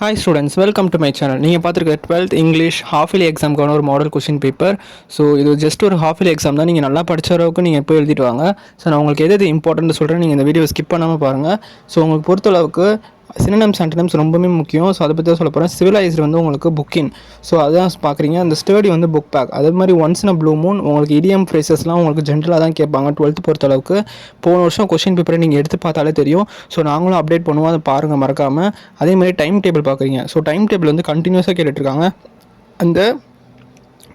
Hi students, welcome to my channel. நீங்கள் பார்த்துருக்க 12th English half yearly எக்ஸாமுக்கான ஒரு model question paper. So இது just ஒரு ஹாஃப் இயர்லி எக்ஸாம் தான். நீங்கள் நல்லா படிச்ச அளவுக்கு நீங்கள் போய் எழுதிட்டு வாங்க. ஸோ நான் உங்களுக்கு எது இம்பார்ட்டன்ட் சொல்கிறேன், நீங்கள் இந்த வீடியோ ஸ்கிப் பண்ணாமல் பாருங்கள். ஸோ உங்களுக்கு பொறுத்தளவுக்கு சினோனிம்ஸ் ஆன்டனிம்ஸ் ரொம்பவே முக்கியம். ஸோ அதை பற்றி தான் சொல்ல போகிறேன். சிவிலைஸ்டு வந்து உங்களுக்கு புக்கின். ஸோ அதான் பார்க்குறீங்க. அந்த ஸ்டடி வந்து புக் பேக். அதே மாதிரி ஒன்ஸ் இன் ப்ளூ மூன் உங்களுக்கு இடியம் ஃப்ரேசஸ்லாம் உங்களுக்கு ஜென்ரலாக தான் கேட்பாங்க 12th பொறுத்தளவுக்கு. போன வருஷம் கொஸ்டின் பேப்பரை நீங்கள் எடுத்து பார்த்தாலே தெரியும். ஸோ நாங்களும் அப்டேட் பண்ணுவோம், அதை பாருங்கள் மறக்காமல். அதே மாதிரி டைம் டேபிள் பார்க்குறீங்க. ஸோ டைம் டேபிள் வந்து கண்டினியூஸாக கேட்டுட்ருக்காங்க. அந்த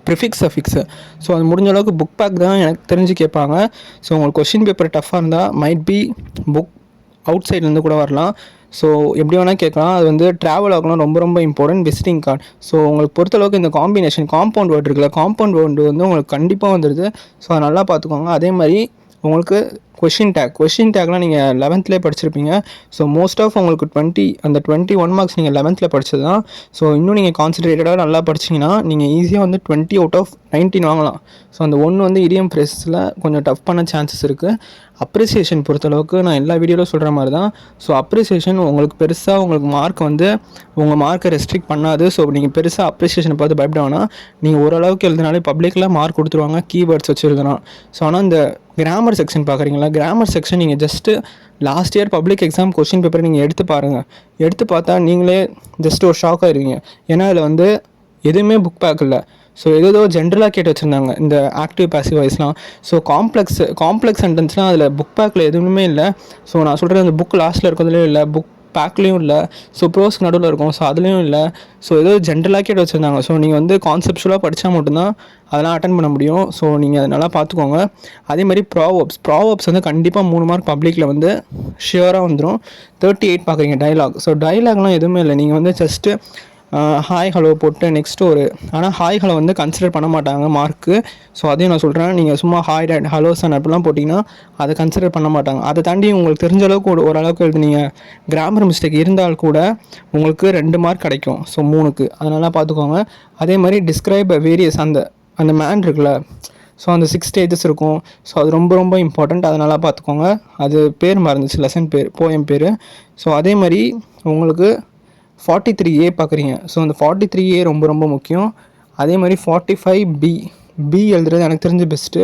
ப்ரிஃபிக்ஸ் அஃபிக்ஸு. ஸோ அது முடிஞ்ச அளவுக்கு புக் பேக் தான் எனக்கு தெரிஞ்சு கேட்பாங்க. ஸோ உங்களுக்கு கொஸ்டின் பேப்பர் டஃப்பாக இருந்தால் மைட் பி புக் அவுட் சைட்லேருந்து கூட வரலாம். ஸோ எப்படி வேணால் கேட்கலாம். அது வந்து ட்ராவல் ஆகலாம், ரொம்ப ரொம்ப இம்பார்ட்டன்ட் விசிட்டிங் கார்டு. ஸோ உங்களுக்கு பொறுத்தளவுக்கு இந்த காம்பினேஷன் காம்பவுண்ட் வேர்டு இருக்குல்ல, காம்பவுண்ட் வேர்டு வந்து உங்களுக்கு கண்டிப்பாக வந்துடுது. ஸோ அதை நல்லா பார்த்துக்கோங்க. அதே மாதிரி உங்களுக்கு கொஷின் டேக்லாம் நீங்கள் 11th படிச்சிருப்பீங்க. ஸோ மோஸ்ட் ஆஃப் உங்களுக்கு 21 மார்க்ஸ் நீங்கள் 11th படித்தது தான். ஸோ இன்னும் நீங்கள் கான்சன்ட்ரேட்டடாக நல்லா படிச்சிங்கன்னா நீங்கள் ஈஸியாக வந்து 20 அவுட் ஆஃப் 19 வாங்கலாம். ஸோ அந்த ஒன்று வந்து இடியம் ஃப்ரேஸில் கொஞ்சம் டஃப் பண்ண சான்சஸ் இருக்குது. அப்ரிசியேஷன் பொறுத்தளவுக்கு நான் எல்லா வீடியோவில் சொல்கிற மாதிரி தான். ஸோ அப்ரிசியேஷன் உங்களுக்கு பெருசாக உங்களுக்கு மார்க் வந்து உங்கள் மார்க்கை ரெஸ்ட்ரிக்ட் பண்ணாது. ஸோ நீங்கள் பெருசாக அப்ரிசியேஷனை பார்த்து பயப்பட வேணாம். நீங்கள் ஓரளவுக்கு எழுதினாலே பப்ளிக்கில் மார்க் கொடுத்துருவாங்க கீவேர்ட்ஸ் வச்சு எழுதலாம். ஸோ ஆனால் இந்த கிராமர் செக்ஷன் பார்க்குறீங்களா, கிராமர் செக்ஷன் நீங்கள் just last year public exam question paper நீங்கள் எடுத்து பாருங்கள். எடுத்து பார்த்தா நீங்களே ஜஸ்ட் ஒரு ஷாக் ஆகிருவீங்க. ஏன்னா அதில் வந்து எதுவுமே புக் பேக் இல்லை. ஸோ ஏதோ ஜென்ரலாக கேட்டு வச்சுருந்தாங்க இந்த ஆக்டிவ் பாசிவ் வாய்ஸ்லாம். ஸோ காம்ப்ளெக்ஸ் சென்டென்ஸ்லாம் அதில் புக் பேக்கில் எதுவுமே இல்லை. ஸோ நான் சொல்கிறது அந்த புக் லாஸ்ட்டில் இருக்கிறதுலையும் இல்லை, புக் பேக்லேயும் இல்லை. ஸோ ப்ரோஸ்க்கு நடுவில் இருக்கும். ஸோ அதுலேயும் இல்லை. ஸோ ஏதோ ஜென்ரலாக கேட்டு வச்சுருந்தாங்க. ஸோ நீங்கள் வந்து கான்செப்ஷுவலாக படித்தா மட்டும்தான் அதெல்லாம் அட்டன் பண்ண முடியும். ஸோ நீங்கள் அதை நல்லா பார்த்துக்கோங்க. அதே மாதிரி ப்ராவப்ஸ் வந்து கண்டிப்பாக 3 மார்க் பப்ளிக்கில் வந்து ஷியோராக வந்துடும். 38 பார்க்குறீங்க டைலாக். ஸோ டைலாக்லாம் எதுவுமே இல்லை. நீங்கள் வந்து ஜஸ்ட்டு ஹாய் ஹலோ போட்டு நெக்ஸ்ட்டு ஆனால் ஹாய் ஹலோ வந்து கன்சிடர் பண்ண மாட்டாங்க மார்க்கு. ஸோ அதையும் நான் சொல்கிறேன். நீங்கள் சும்மா ஹாய் டேட் ஹலோ சன் அப்படிலாம் போட்டிங்கன்னா அதை கன்சிடர் பண்ண மாட்டாங்க. அதை தாண்டி உங்களுக்கு தெரிஞ்ச அளவுக்கு ஓரளவுக்கு எழுதுனீங்க கிராமர் மிஸ்டேக் இருந்தால் கூட உங்களுக்கு 2 மார்க் கிடைக்கும். ஸோ 3க்கு அதனால் பார்த்துக்கோங்க. அதே மாதிரி டிஸ்கிரைப் வேரியஸ் அந்த மேன் இருக்குல்ல, ஸோ அந்த 6 ஸ்டேஜஸ் இருக்கும். ஸோ அது ரொம்ப ரொம்ப இம்பார்ட்டண்ட். அதனால் பார்த்துக்கோங்க. அது பேர் மறந்துச்சு, லெசன் பேர், போயம் பேர். ஸோ அதே மாதிரி உங்களுக்கு 43A பார்க்குறீங்க. ஸோ அந்த 43A ரொம்ப ரொம்ப முக்கியம். அதே மாதிரி 45B எழுதுறது எனக்கு தெரிஞ்ச பெஸ்ட்டு.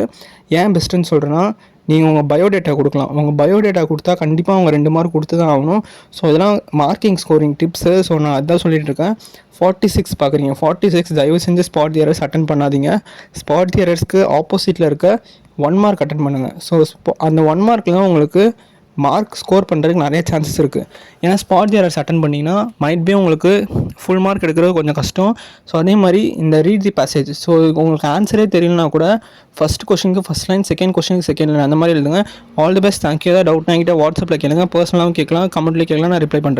ஏன் பெஸ்ட்டுன்னு சொல்கிறேன்னா, நீங்கள் உங்கள் பயோடேட்டா கொடுக்கலாம். உங்கள் பயோடேட்டா கொடுத்தா கண்டிப்பாக அவங்க 2 மார்க் கொடுத்து தான் ஆகணும். ஸோ இதெல்லாம் மார்க்கிங் ஸ்கோரிங் டிப்ஸு. ஸோ நான் அதான் சொல்லிட்டு இருக்கேன். 46 பார்க்குறீங்க. 46 தயவு செஞ்சு ஸ்பாட் தியரர்ஸ் அட்டன் பண்ணாதீங்க. ஸ்பாட் தியரர்ஸ்க்கு ஆப்போசிட்டில் இருக்க 1 மார்க் அட்டன் பண்ணுங்கள். ஸோ அந்த 1 மார்க்கில் தான் உங்களுக்கு மார்க் ஸ்கோர் பண்ணுறதுக்கு நிறைய சான்சஸ் இருக்குது. ஏன்னா ஸ்பாட் தியரர்ஸ் அட்டன் பண்ணிங்கன்னா மைட் பி உங்களுக்கு ஃபுல் மார்க் எடுக்கிறது கொஞ்சம் கஷ்டம். ஸோ அதே மாதிரி இந்த ரீட் தி பேசேஜ். ஸோ உங்களுக்கு ஆன்சரே தெரியலனா கூட ஃபஸ்ட் கொஸ்டினுக்கு ஃபஸ்ட் லைன், செகண்ட் கொஸ்டினுக்கு செகண்ட் லைன், அந்த மாதிரி எழுதுங்க. All the best. தேங்க்யூ. ஏதாவது டவுட் என்கிட்ட வாட்ஸ்அப்பில் கேளுங்க, பர்சனலாகவும் கேட்கலாம், கமெண்ட்லேயே கேட்கலாம், நான் ரிப்ளை பண்ணுறேன்.